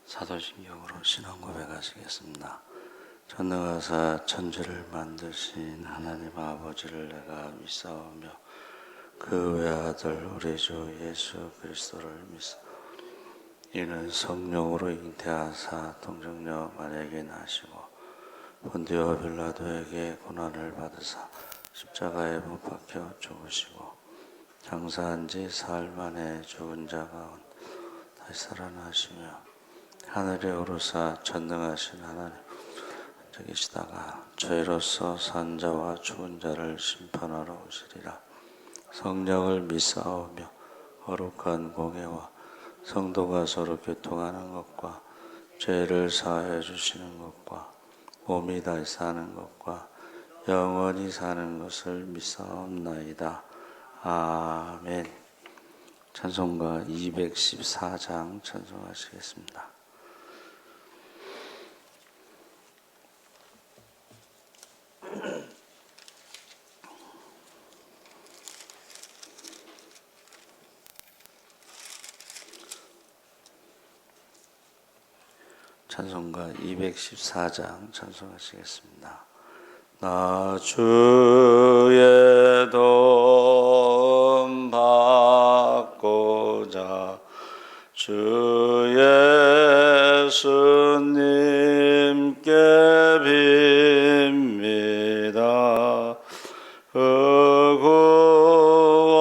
사도신경으로 신앙 고백하시겠습니다. 전능하사 천지를 만드신 하나님 아버지를 내가 믿사오며 그 외아들 우리 주 예수 그리스도를 믿사오니 이는 성령으로 잉태하사 동정녀 마리아에게 나시고 본디오 빌라도에게 고난을 받으사 십자가에 못 박혀 죽으시고 장사한 지 사흘 만에 죽은 자 가운데 다시 살아나시며 하늘에 오르사 전능하신 하나님 앉아 계시다가 저희로서 산 자와 죽은 자를 심판하러 오시리라. 성령을 믿사오며 거룩한 공예와 성도가 서로 교통하는 것과 죄를 사하여 주시는 것과 몸이 다시 사는 것과 영원히 사는 것을 믿사옵나이다. 아멘. 찬송가 214장 찬송하시겠습니다. 찬송가 214장 찬송하시겠습니다. 나 주의 도움 받고자 주 예수님께 빕니다. 그 구원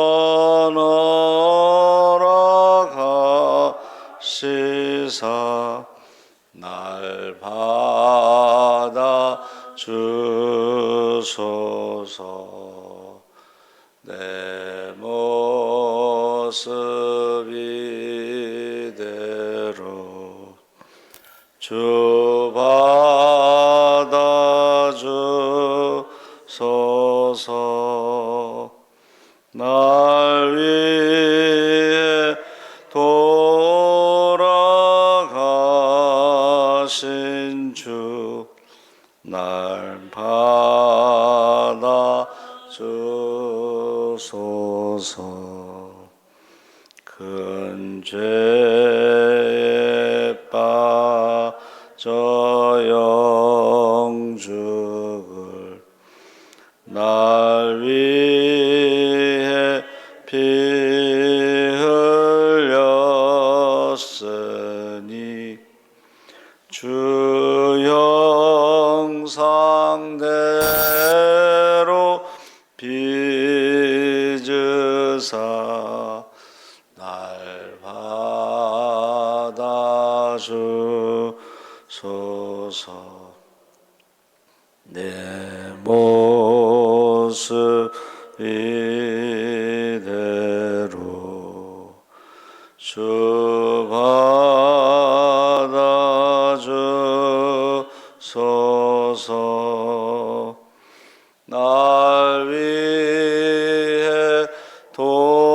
허락하시사 날 받아 주소서. 내 모습 이대로 주 받아 주소서. 날 위해 돌아가신 주 날 받아 주소서. 큰 죄에 빠져 영죽을 날 위해 피 흘렸으니 주 형상대로 빚으사 날 받아 주소서. 내 모습 이대로 주 받아 주소서. 날 위해 돌아가신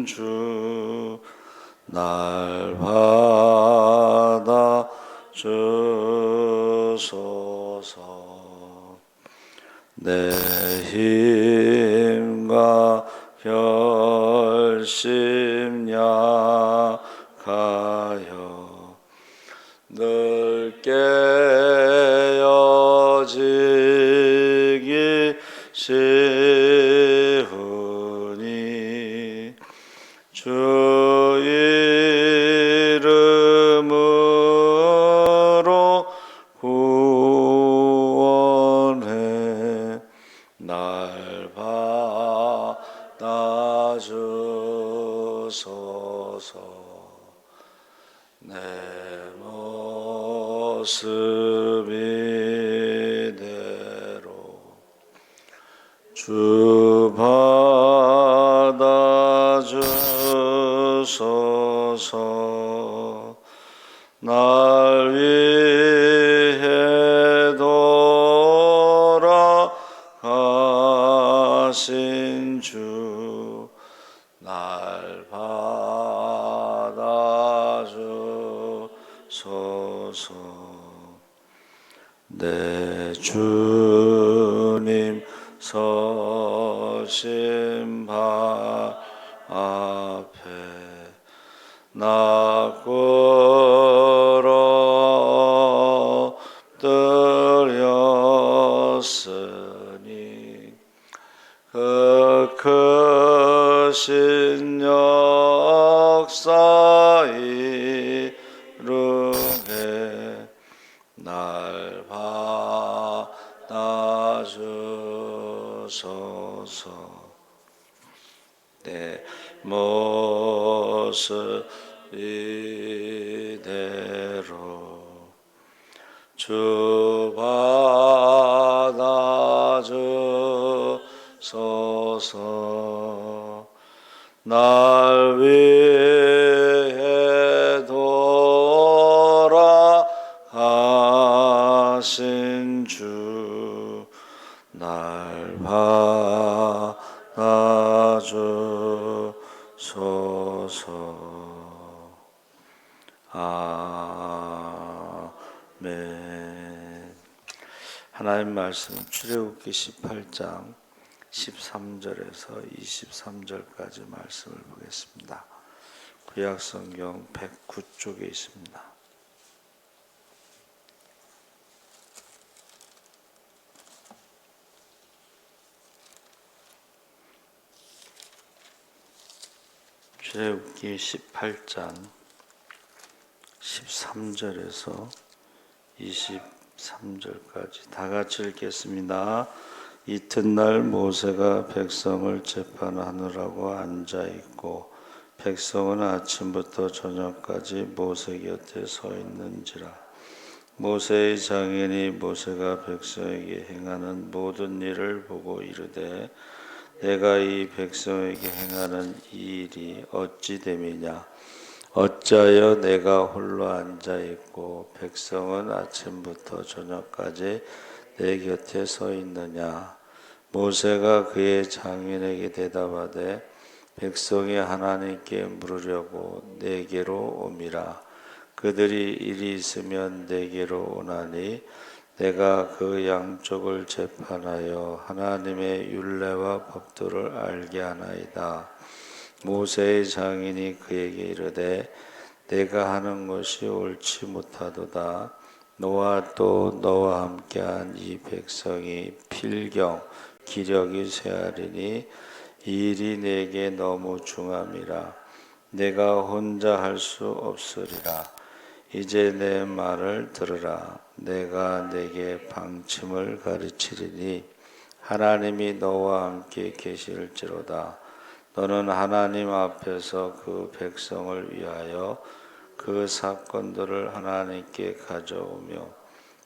주 날 받아 주소서. 내 힘과 결심 약하여 늘 깨어지기 쉬우니 주 이름으로 구원해 날 받아 주소서. 내 모습 이대로 주 받아 주소서. 날 위해 돌아가신 주 날 받아 주소서. 내 주님 서신 발 앞에 나꾸러 들였으니 그 크신 역사 이루게 날 받아주소서. 내 모습 이대로 주 받아주소서. 날 위해 돌아가신 주 날 받아주소서. 아멘. 하나님 말씀 출애굽기 18장 13절에서 23절까지 말씀을 보겠습니다. 구약성경 109쪽에 있습니다. 출애굽기 18장 13절에서 23절까지 다 같이 읽겠습니다. 이튿날 모세가 백성을 재판하느라고 앉아있고 백성은 아침부터 저녁까지 모세 곁에 서 있는지라. 모세의 장인이 모세가 백성에게 행하는 모든 일을 보고 이르되 내가 이 백성에게 행하는 이 일이 어찌 됨이냐. 어찌하여 내가 홀로 앉아있고 백성은 아침부터 저녁까지 내 곁에 서 있느냐. 모세가 그의 장인에게 대답하되 백성이 하나님께 물으려고 내게로 옴이라. 그들이 일이 있으면 내게로 오나니 내가 그 양쪽을 재판하여 하나님의 율례와 법도를 알게 하나이다. 모세의 장인이 그에게 이르되 내가 하는 것이 옳지 못하도다. 너와 또 너와 함께한 이 백성이 필경 기력이 쇠하리니 이 일이 내게 너무 중함이라. 내가 혼자 할 수 없으리라. 이제 내 말을 들으라. 내가 내게 방침을 가르치리니 하나님이 너와 함께 계실지로다. 너는 하나님 앞에서 그 백성을 위하여 그 사건들을 하나님께 가져오며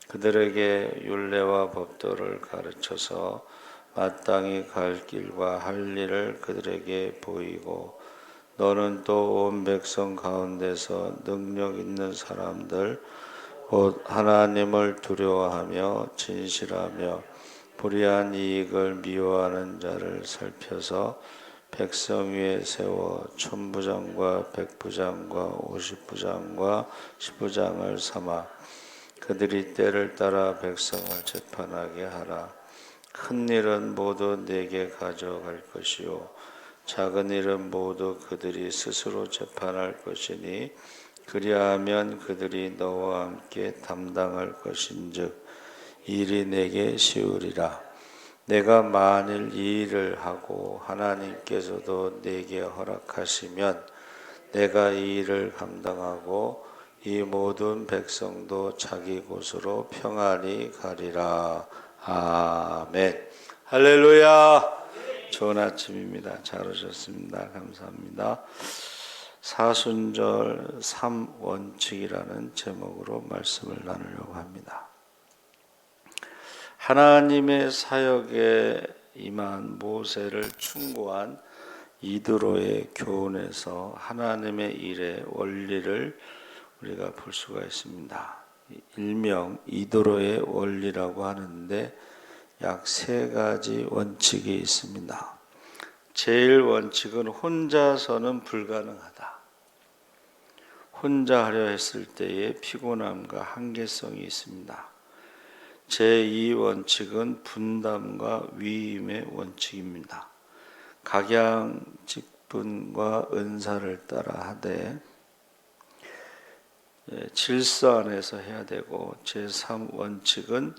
그들에게 율례와 법도를 가르쳐서 마땅히 갈 길과 할 일을 그들에게 보이고 너는 또 온 백성 가운데서 능력 있는 사람들 곧 하나님을 두려워하며 진실하며 불의한 이익을 미워하는 자를 살펴서 백성 위에 세워 천부장과 백부장과 50부장과 10부장을 삼아 그들이 때를 따라 백성을 재판하게 하라. 큰 일은 모두 내게 가져갈 것이요 작은 일은 모두 그들이 스스로 재판할 것이니 그리하면 그들이 너와 함께 담당할 것인즉 일이 내게 쉬우리라. 내가 만일 이 일을 하고 하나님께서도 내게 허락하시면 내가 이 일을 감당하고 이 모든 백성도 자기 곳으로 평안히 가리라. 아멘. 할렐루야. 좋은 아침입니다. 잘 오셨습니다. 감사합니다. 사순절 3원칙이라는 제목으로 말씀을 나누려고 합니다. 하나님의 사역에 임한 모세를 충고한 이드로의 교훈에서 하나님의 일의 원리를 우리가 볼 수가 있습니다. 일명 이드로의 원리라고 하는데 약 3가지 원칙이 있습니다. 제일 원칙은 혼자서는 불가능하다. 혼자 하려 했을 때의 피곤함과 한계성이 있습니다. 제2 원칙은 분담과 위임의 원칙입니다. 각양 직분과 은사를 따라 하되 질서 안에서 해야 되고, 제3 원칙은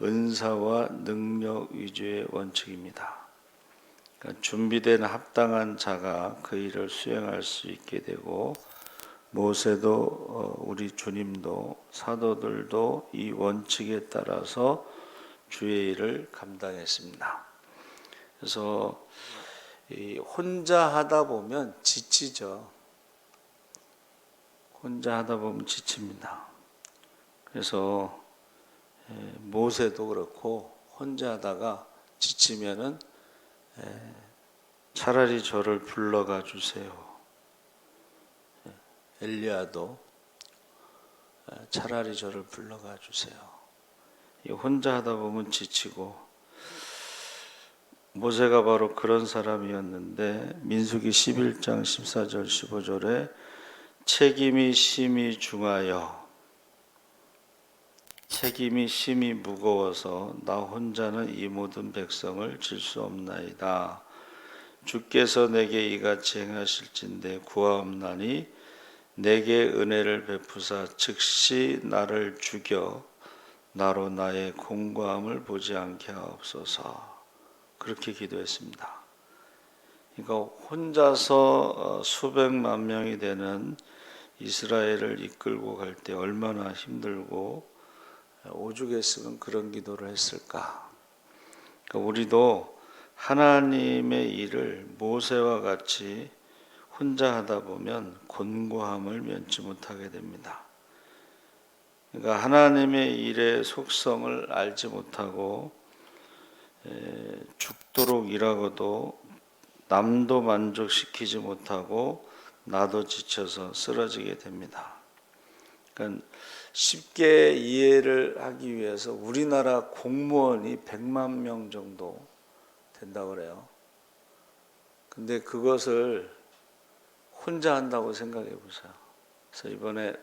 은사와 능력 위주의 원칙입니다. 그러니까 준비된 합당한 자가 그 일을 수행할 수 있게 되고, 모세도 우리 주님도 사도들도 이 원칙에 따라서 주의 일을 감당했습니다. 그래서 혼자 하다 보면 지치죠. 혼자 하다 보면 지칩니다. 그래서 모세도 그렇고 혼자 하다가 지치면은 차라리 저를 불러가 주세요. 엘리야도 차라리 저를 불러가 주세요. 혼자 하다 보면 지치고, 모세가 바로 그런 사람이었는데 민수기 11장 14절 15절에 책임이 심히 중하여 책임이 심히 무거워서 나 혼자는 이 모든 백성을 질 수 없나이다. 주께서 내게 이같이 행하실진대 구하옵나니 내게 은혜를 베푸사 즉시 나를 죽여 나로 나의 공고함을 보지 않게 하옵소서. 그렇게 기도했습니다. 그러니까 혼자서 수백만 명이 되는 이스라엘을 이끌고 갈 때 얼마나 힘들고 오죽했으면 그런 기도를 했을까. 그러니까 우리도 하나님의 일을 모세와 같이 혼자 하다 보면 곤고함을 면치 못하게 됩니다. 그러니까 하나님의 일의 속성을 알지 못하고 죽도록 일하고도 남도 만족시키지 못하고 나도 지쳐서 쓰러지게 됩니다. 그러니까 쉽게 이해를 하기 위해서 우리나라 공무원이 100만 명 정도 된다고 그래요. 근데 그것을 혼자 한다고 생각해 보세요. 그래서 이번에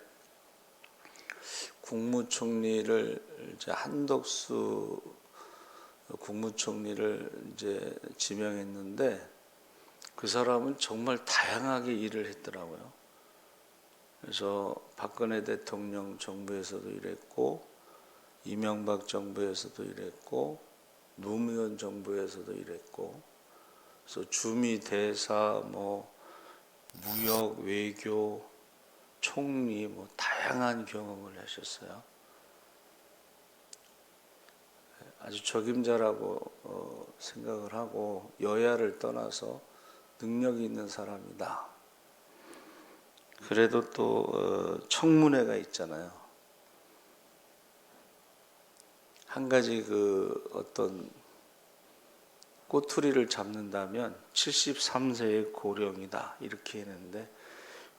국무총리를 이제 한덕수 국무총리를 이제 지명했는데 그 사람은 정말 다양하게 일을 했더라고요. 그래서 박근혜 대통령 정부에서도 일했고, 이명박 정부에서도 일했고, 노무현 정부에서도 일했고, 그래서 주미 대사, 무역, 외교, 총리, 다양한 경험을 하셨어요. 아주 적임자라고 생각을 하고 여야를 떠나서 능력이 있는 사람이다. 그래도 또 청문회가 있잖아요. 한 가지 어떤 꼬투리를 잡는다면 73세의 고령이다 이렇게 했는데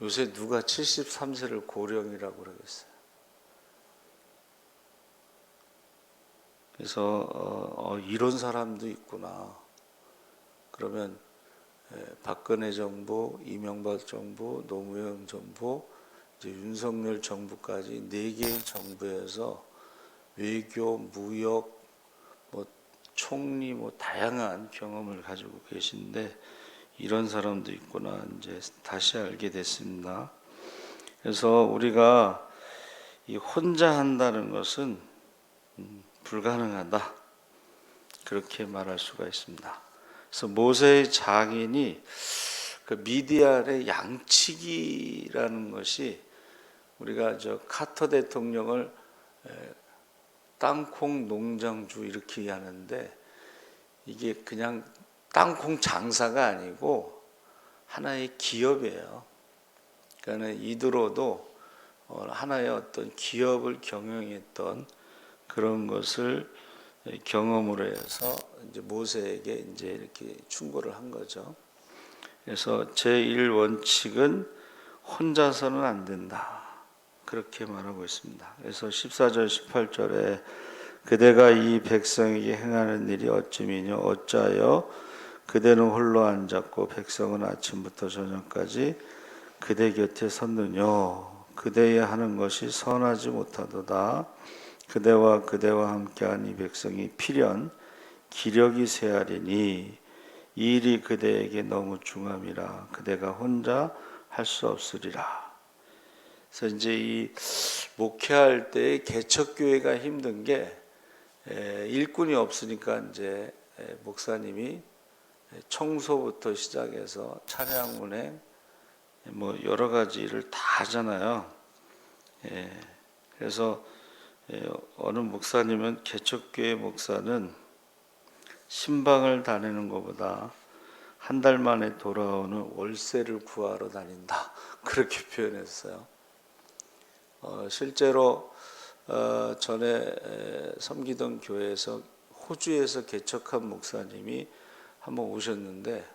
요새 누가 73세를 고령이라고 그러겠어요. 그래서 이런 사람도 있구나. 그러면 박근혜 정부, 이명박 정부, 노무현 정부, 이제 윤석열 정부까지 4개의 정부에서 외교, 무역, 총리, 다양한 경험을 가지고 계신데 이런 사람도 있구나 이제 다시 알게 됐습니다. 그래서 우리가 이 혼자 한다는 것은 불가능하다 그렇게 말할 수가 있습니다. 그래서 모세의 장인이 그 미디안의 양치기라는 것이 우리가 카터 대통령을 땅콩 농장주 이렇게 하는데 이게 그냥 땅콩 장사가 아니고 하나의 기업이에요. 그러니까 이드로도 하나의 어떤 기업을 경영했던 그런 것을 경험으로 해서 이제 모세에게 이제 이렇게 충고를 한 거죠. 그래서 제1원칙은 혼자서는 안 된다. 그렇게 말하고 있습니다. 그래서 14절 18절에 그대가 이 백성에게 행하는 일이 어찌미뇨 어찌하여 그대는 홀로 앉았고 백성은 아침부터 저녁까지 그대 곁에 섰느뇨. 그대의 하는 것이 선하지 못하도다. 그대와 함께한 이 백성이 필연 기력이 쇠하리니 이 일이 그대에게 너무 중함이라 그대가 혼자 할 수 없으리라. 그래서 이제 이 목회할 때 개척교회가 힘든 게 일꾼이 없으니까 이제 목사님이 청소부터 시작해서 찬양 운행 뭐 여러 가지 일을 다 하잖아요. 그래서 어느 목사님은 개척교회 목사는 신방을 다니는 것보다 한 달 만에 돌아오는 월세를 구하러 다닌다, 그렇게 표현했어요. 실제로 전에 섬기던 교회에서 호주에서 개척한 목사님이 한번 오셨는데,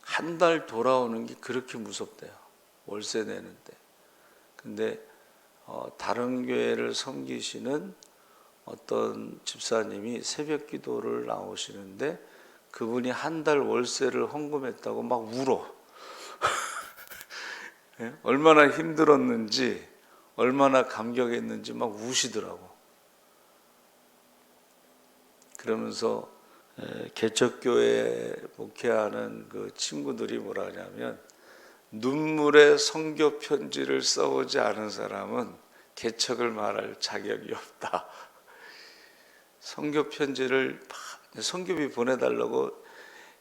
한 달 돌아오는 게 그렇게 무섭대요. 월세 내는데. 근데 다른 교회를 섬기시는 어떤 집사님이 새벽 기도를 나오시는데 그분이 한 달 월세를 헌금했다고 막 울어. 얼마나 힘들었는지, 얼마나 감격했는지 막 우시더라고. 그러면서 개척교회 목회하는 그 친구들이 뭐라 하냐면, 눈물의 선교 편지를 써오지 않은 사람은 개척을 말할 자격이 없다. 선교 편지를 선교비 보내달라고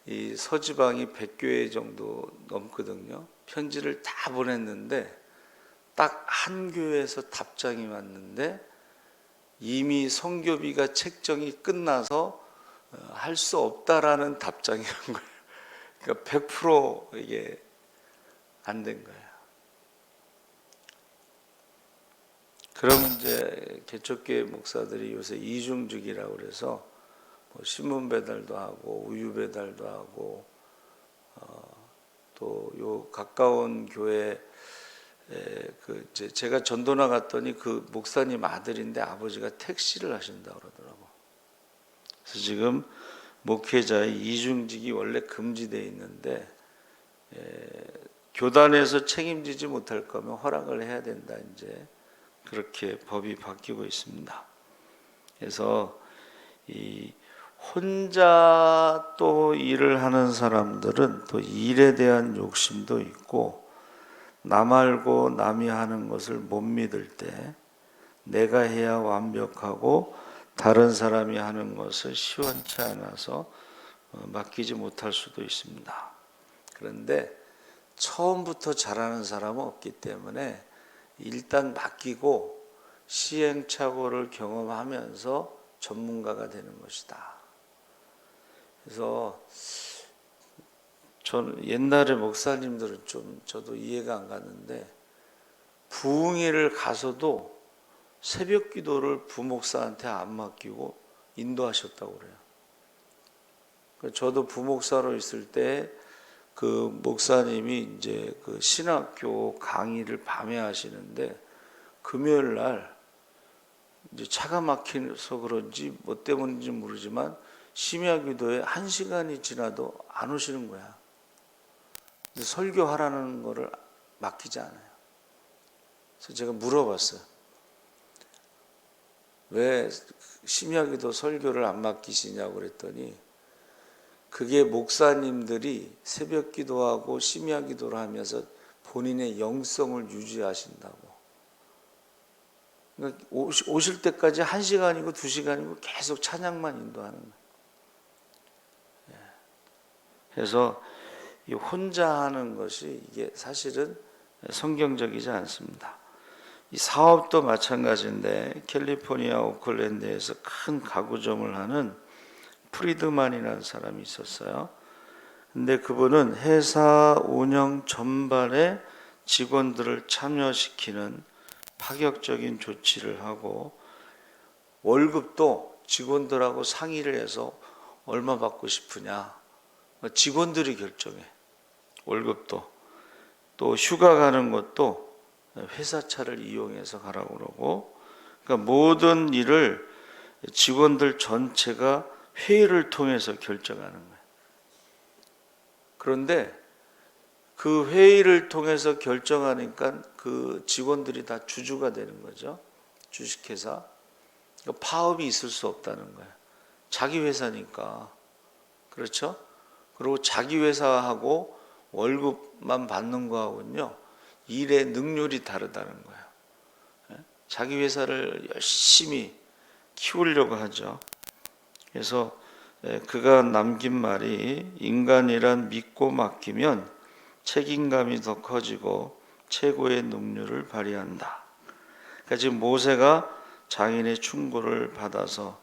이 서지방이 100교회 정도 넘거든요. 편지를 다 보냈는데 딱 한 교회에서 답장이 왔는데 이미 선교비가 책정이 끝나서 할 수 없다라는 답장이란 거예요. 그러니까 100% 이게 안 된 거예요. 그럼 이제 개척교회 목사들이 요새 이중직이라고 그래서 뭐 신문 배달도 하고 우유 배달도 하고, 또 요 가까운 교회 그 이제 제가 전도나 갔더니 그 목사님 아들인데 아버지가 택시를 하신다고 그러더라고. 그래서 지금 목회자의 이중직이 원래 금지되어 있는데 교단에서 책임지지 못할 거면 허락을 해야 된다, 이제 그렇게 법이 바뀌고 있습니다. 그래서 이 혼자 또 일을 하는 사람들은 또 일에 대한 욕심도 있고, 나 말고 남이 하는 것을 못 믿을 때 내가 해야 완벽하고 다른 사람이 하는 것을 시원치 않아서 맡기지 못할 수도 있습니다. 그런데 처음부터 잘하는 사람은 없기 때문에 일단 맡기고 시행착오를 경험하면서 전문가가 되는 것이다. 그래서 저는 옛날에 목사님들은 좀 저도 이해가 안 갔는데, 부흥회를 가서도 새벽 기도를 부목사한테 안 맡기고 인도하셨다고 그래요. 저도 부목사로 있을 때 그 목사님이 이제 그 신학교 강의를 밤에 하시는데, 금요일 날 이제 차가 막혀서 그런지 뭐 때문인지 모르지만 심야 기도에 1시간이 지나도 안 오시는 거야. 설교하라는 거를 맡기지 않아요. 그래서 제가 물어봤어요. 왜 심야 기도 설교를 안 맡기시냐고 그랬더니, 그게 목사님들이 새벽 기도하고 심야 기도를 하면서 본인의 영성을 유지하신다고. 그러니까 오실 때까지 1시간이고 2시간이고 계속 찬양만 인도하는 거예요. 그래서 이 혼자 하는 것이 이게 사실은 성경적이지 않습니다. 이 사업도 마찬가지인데, 캘리포니아 오클랜드에서 큰 가구점을 하는 프리드만이라는 사람이 있었어요. 근데 그분은 회사 운영 전반에 직원들을 참여시키는 파격적인 조치를 하고, 월급도 직원들하고 상의를 해서 얼마 받고 싶으냐 직원들이 결정해. 월급도. 또 휴가 가는 것도 회사 차를 이용해서 가라고 그러고, 그러니까 모든 일을 직원들 전체가 회의를 통해서 결정하는 거예요. 그런데 그 회의를 통해서 결정하니까 그 직원들이 다 주주가 되는 거죠. 주식회사. 그러니까 파업이 있을 수 없다는 거예요. 자기 회사니까. 그렇죠? 그리고 자기 회사하고 월급만 받는 거하고는요, 일의 능률이 다르다는 거예요. 자기 회사를 열심히 키우려고 하죠. 그래서 그가 남긴 말이 인간이란 믿고 맡기면 책임감이 더 커지고 최고의 능률을 발휘한다. 그러니까 지금 모세가 장인의 충고를 받아서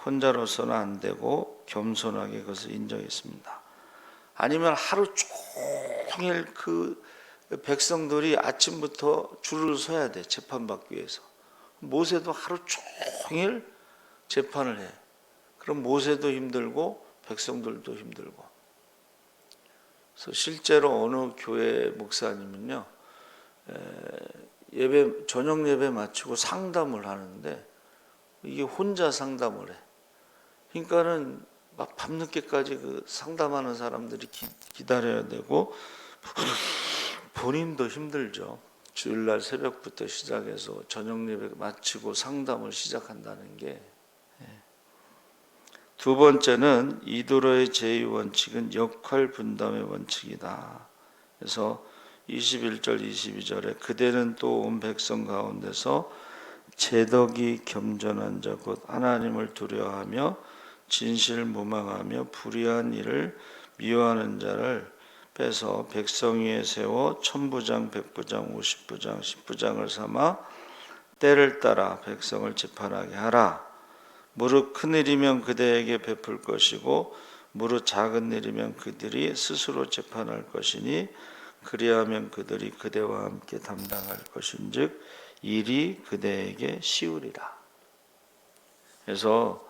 혼자로서는 안 되고 겸손하게 그것을 인정했습니다. 아니면 하루 종일 그 백성들이 아침부터 줄을 서야 돼, 재판받기 위해서. 모세도 하루 종일 재판을 해. 그럼 모세도 힘들고 백성들도 힘들고. 그래서 실제로 어느 교회 목사님은요, 저녁 예배 마치고 상담을 하는데 이게 혼자 상담을 해. 그러니까는 막 밤늦게까지 그 상담하는 사람들이 기다려야 되고 본인도 힘들죠. 주일날 새벽부터 시작해서 저녁 예배 마치고 상담을 시작한다는 게. 두 번째는 이도로의 제2 원칙은 역할 분담의 원칙이다. 그래서 21절 22절에 그대는 또 온 백성 가운데서 제덕이 겸손한 자 곧 하나님을 두려워하며 진실무망하며 불의한 일을 미워하는 자를 빼서 백성 위에 세워 천부장, 백부장, 50부장, 10부장을 삼아 때를 따라 백성을 재판하게 하라. 무릇 큰 일이면 그대에게 베풀 것이고 무릇 작은 일이면 그들이 스스로 재판할 것이니 그리하면 그들이 그대와 함께 담당할 것인즉 일이 그대에게 쉬우리라. 그래서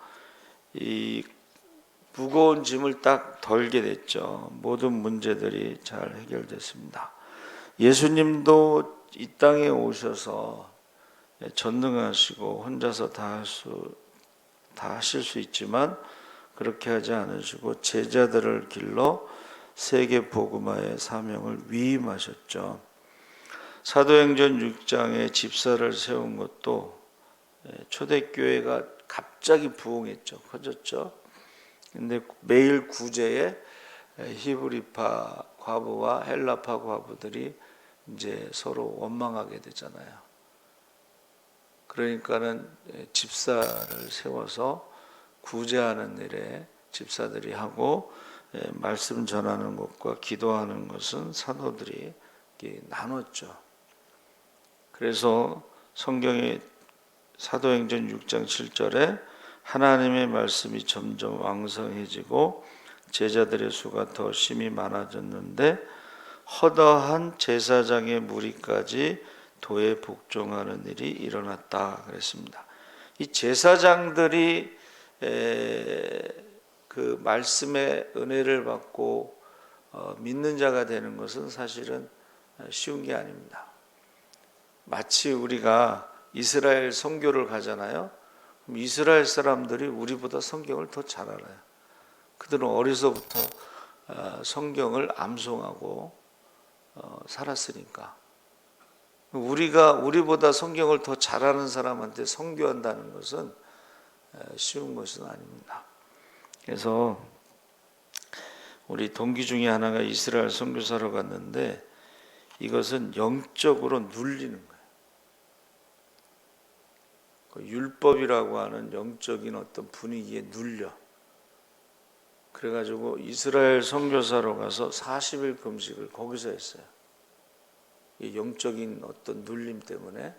이 무거운 짐을 딱 덜게 됐죠. 모든 문제들이 잘 해결됐습니다. 예수님도 이 땅에 오셔서 전능하시고 혼자서 다 하실 수 있지만 그렇게 하지 않으시고 제자들을 길러 세계 복음화의 사명을 위임하셨죠. 사도행전 6장에 집사를 세운 것도 초대교회가 갑자기 부흥했죠. 커졌죠. 근데 매일 구제에 히브리파 과부와 헬라파 과부들이 이제 서로 원망하게 되잖아요. 그러니까는 집사를 세워서 구제하는 일에 집사들이 하고 말씀 전하는 것과 기도하는 것은 사도들이 나눴죠. 그래서 성경의 사도행전 6장 7절에 하나님의 말씀이 점점 왕성해지고 제자들의 수가 더 심히 많아졌는데 허다한 제사장의 무리까지 도에 복종하는 일이 일어났다 그랬습니다. 이 제사장들이 그 말씀의 은혜를 받고 믿는 자가 되는 것은 사실은 쉬운 게 아닙니다. 마치 우리가 이스라엘 선교를 가잖아요. 그럼 이스라엘 사람들이 우리보다 성경을 더 잘 알아요. 그들은 어려서부터 성경을 암송하고 살았으니까. 우리보다 성경을 더 잘하는 사람한테 선교한다는 것은 쉬운 것은 아닙니다. 그래서 우리 동기 중에 하나가 이스라엘 선교사로 갔는데 이것은 영적으로 눌리는 거예요. 그 율법이라고 하는 영적인 어떤 분위기에 눌려. 그래가지고 이스라엘 선교사로 가서 40일 금식을 거기서 했어요. 이 영적인 어떤 눌림 때문에.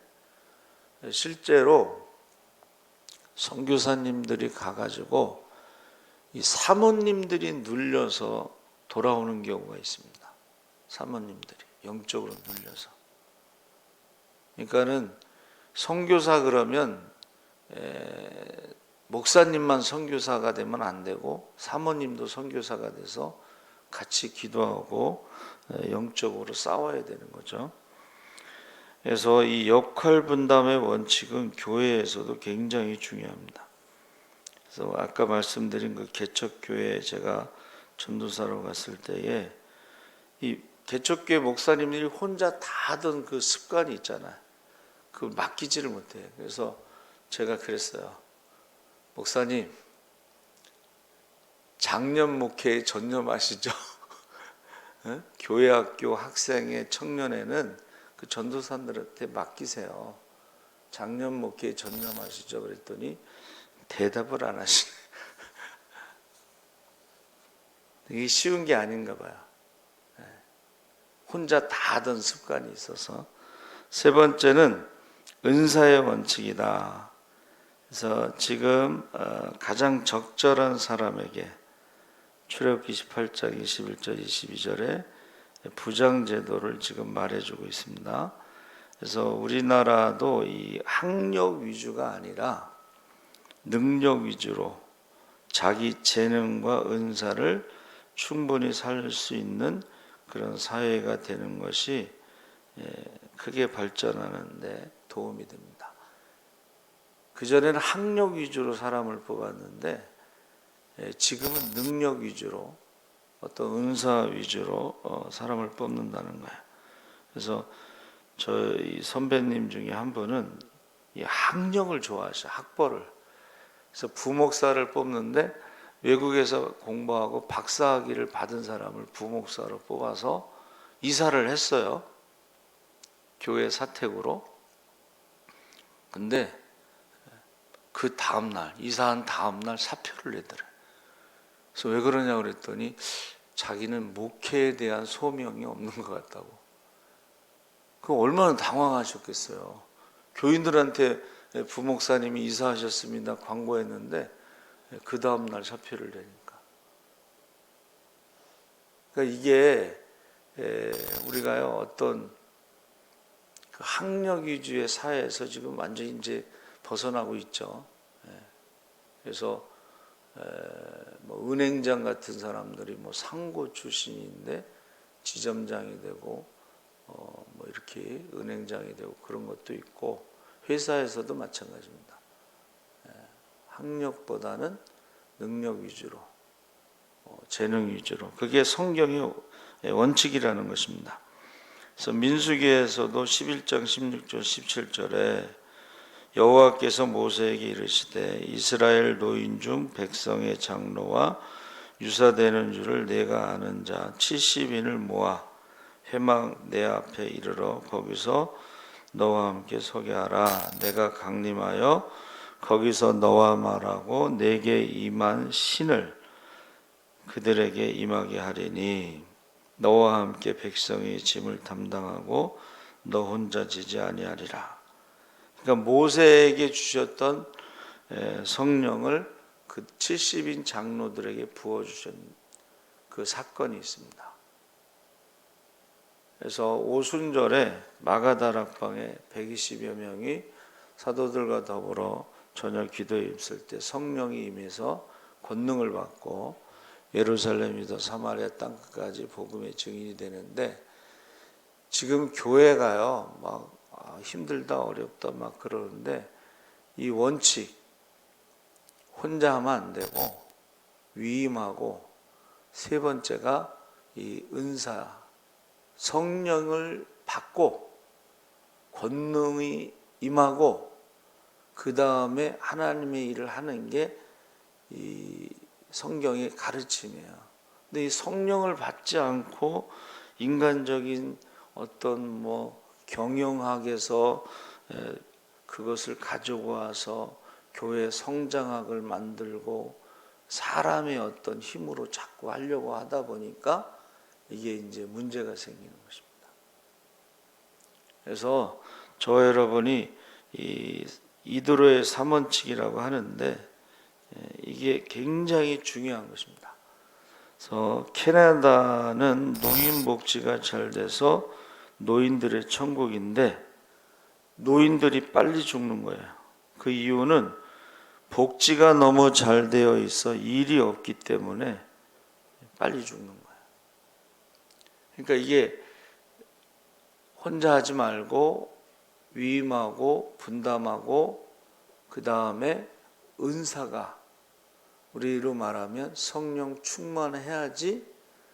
실제로 선교사님들이 가가지고 이 사모님들이 눌려서 돌아오는 경우가 있습니다. 사모님들이 영적으로 눌려서. 그러니까는 선교사 그러면 목사님만 선교사가 되면 안 되고 사모님도 선교사가 돼서 같이 기도하고 영적으로 싸워야 되는 거죠. 그래서 이 역할 분담의 원칙은 교회에서도 굉장히 중요합니다. 그래서 아까 말씀드린 그 개척교회에 제가 전도사로 갔을 때에 이 개척교회 목사님들이 혼자 다 하던 그 습관이 있잖아요. 그걸 맡기지를 못해요. 그래서 제가 그랬어요. 목사님, 작년 목회에 전념하시죠. 교회 학교 학생의 청년회는 그 전도사들한테 맡기세요. 작년 목회에 전념하시죠. 그랬더니 대답을 안 하시네. 이게 쉬운 게 아닌가 봐요. 혼자 다 하던 습관이 있어서. 세 번째는 은사의 원칙이다. 그래서 지금 가장 적절한 사람에게 출애굽기 28장 21절 22절에 부장 제도를 지금 말해주고 있습니다. 그래서 우리나라도 이 학력 위주가 아니라 능력 위주로 자기 재능과 은사를 충분히 살 수 있는 그런 사회가 되는 것이 크게 발전하는 데 도움이 됩니다. 그전에는 학력 위주로 사람을 뽑았는데 지금은 능력 위주로 어떤 은사 위주로 사람을 뽑는다는 거예요. 그래서 저희 선배님 중에 한 분은 이 학력을 좋아하셔. 학벌을. 그래서 부목사를 뽑는데 외국에서 공부하고 박사학위를 받은 사람을 부목사로 뽑아서 이사를 했어요. 교회 사택으로. 근데 그 다음날, 이사한 다음날 사표를 내더래. 그래서 왜 그러냐 그랬더니 자기는 목회에 대한 소명이 없는 것 같다고. 그럼 얼마나 당황하셨겠어요. 교인들한테 부목사님이 이사하셨습니다 광고했는데 그 다음날 사표를 내니까. 그러니까 이게 우리가요 어떤 그 학력 위주의 사회에서 지금 완전히 이제 벗어나고 있죠. 그래서 뭐 은행장 같은 사람들이 뭐 상고 출신인데 지점장이 되고 뭐 이렇게 은행장이 되고 그런 것도 있고 회사에서도 마찬가지입니다. 학력보다는 능력 위주로 재능 위주로 그게 성경의 원칙이라는 것입니다. 그래서 민수기에서도 11장 16절 17절에 여호와께서 모세에게 이르시되 이스라엘 노인 중 백성의 장로와 유사되는 줄을 내가 아는 자 70인을 모아 회막 내 앞에 이르러 거기서 너와 함께 서게 하라. 내가 강림하여 거기서 너와 말하고 내게 임한 신을 그들에게 임하게 하리니 너와 함께 백성의 짐을 담당하고 너 혼자 지지 아니하리라. 그러니까 모세에게 주셨던 성령을 그 70인 장로들에게 부어주신 그 사건이 있습니다. 그래서 오순절에 마가다락방에 120여 명이 사도들과 더불어 저녁 기도에 있을 때 성령이 임해서 권능을 받고 예루살렘이더 사마리아 땅끝까지 복음의 증인이 되는데 지금 교회가요 막 힘들다 어렵다 막 그러는데 이 원칙 혼자 하면 안 되고 위임하고 세 번째가 이 은사 성령을 받고 권능이 임하고 그 다음에 하나님의 일을 하는 게 이 성경의 가르침이에요. 근데 이 성령을 받지 않고 인간적인 어떤 뭐 경영학에서 그것을 가지고 와서 교회 성장학을 만들고 사람의 어떤 힘으로 자꾸 하려고 하다 보니까 이게 이제 문제가 생기는 것입니다. 그래서 저 여러분이 이 이도로의 3원칙이라고 하는데 이게 굉장히 중요한 것입니다. 그래서 캐나다는 노인 복지가 잘 돼서 노인들의 천국인데 노인들이 빨리 죽는 거예요. 그 이유는 복지가 너무 잘 되어 있어 일이 없기 때문에 빨리 죽는 거예요. 그러니까 이게 혼자 하지 말고 위임하고 분담하고 그 다음에 은사가 우리로 말하면 성령 충만해야지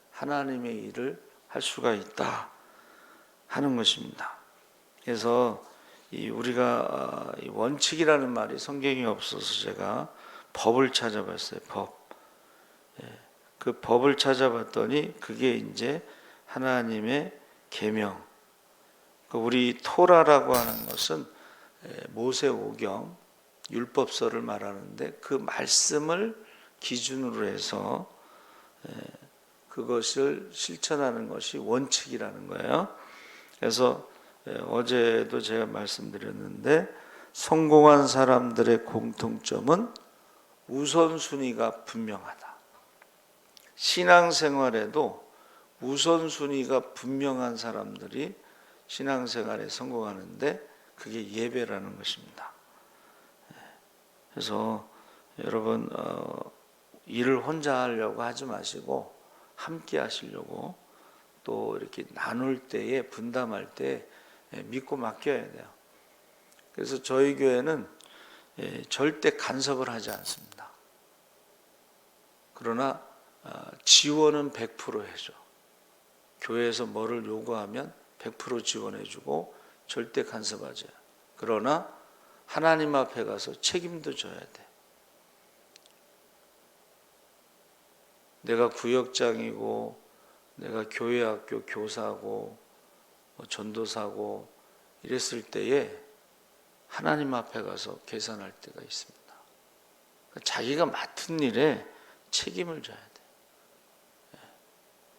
하나님의 일을 할 수가 있다 하는 것입니다. 그래서 우리가 원칙이라는 말이 성경이 없어서 제가 법을 찾아봤어요. 법. 그 법을 찾아봤더니 그게 이제 하나님의 계명. 우리 토라라고 하는 것은 모세오경 율법서를 말하는데 그 말씀을 기준으로 해서 그것을 실천하는 것이 원칙이라는 거예요. 그래서 어제도 제가 말씀드렸는데 성공한 사람들의 공통점은 우선순위가 분명하다. 신앙생활에도 우선순위가 분명한 사람들이 신앙생활에 성공하는데 그게 예배라는 것입니다. 그래서 여러분 일을 혼자 하려고 하지 마시고 함께 하시려고 또 이렇게 나눌 때에 분담할 때 믿고 맡겨야 돼요. 그래서 저희 교회는 절대 간섭을 하지 않습니다. 그러나 지원은 100% 해줘. 교회에서 뭐를 요구하면 100% 지원해주고 절대 간섭하지 않아요. 그러나 하나님 앞에 가서 책임도 져야 돼. 내가 구역장이고 내가 교회학교 교사고 전도사고 이랬을 때에 하나님 앞에 가서 계산할 때가 있습니다. 자기가 맡은 일에 책임을 져야 돼.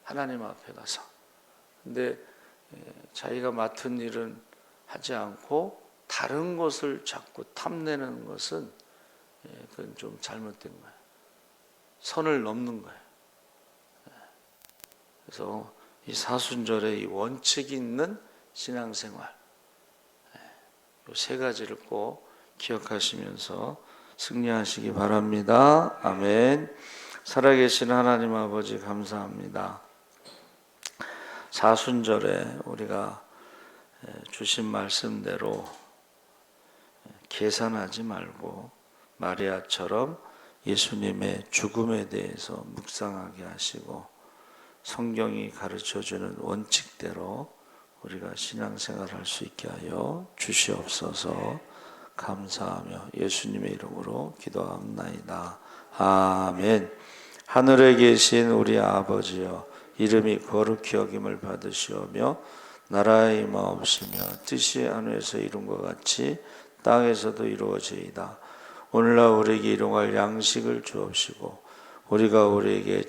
하나님 앞에 가서. 근데 자기가 맡은 일은 하지 않고 다른 것을 자꾸 탐내는 것은 그건 좀 잘못된 거예요. 선을 넘는 거예요. 그래서 이 사순절의 이 원칙이 있는 신앙생활, 이 세 가지를 꼭 기억하시면서 승리하시기 바랍니다. 아멘. 살아계신 하나님 아버지 감사합니다. 사순절에 우리가 주신 말씀대로 계산하지 말고 마리아처럼 예수님의 죽음에 대해서 묵상하게 하시고 성경이 가르쳐주는 원칙대로 우리가 신앙생활할 수 있게 하여 주시옵소서. 감사하며 예수님의 이름으로 기도합나이다. 아멘. 하늘에 계신 우리 아버지여, 이름이 거룩히 여김을 받으시오며 나라의 임하옵시며 뜻이 하늘에서 이룬 것 같이 땅에서도 이루어지이다. 오늘날 우리에게 일용할 양식을 주옵시고 우리가 우리에게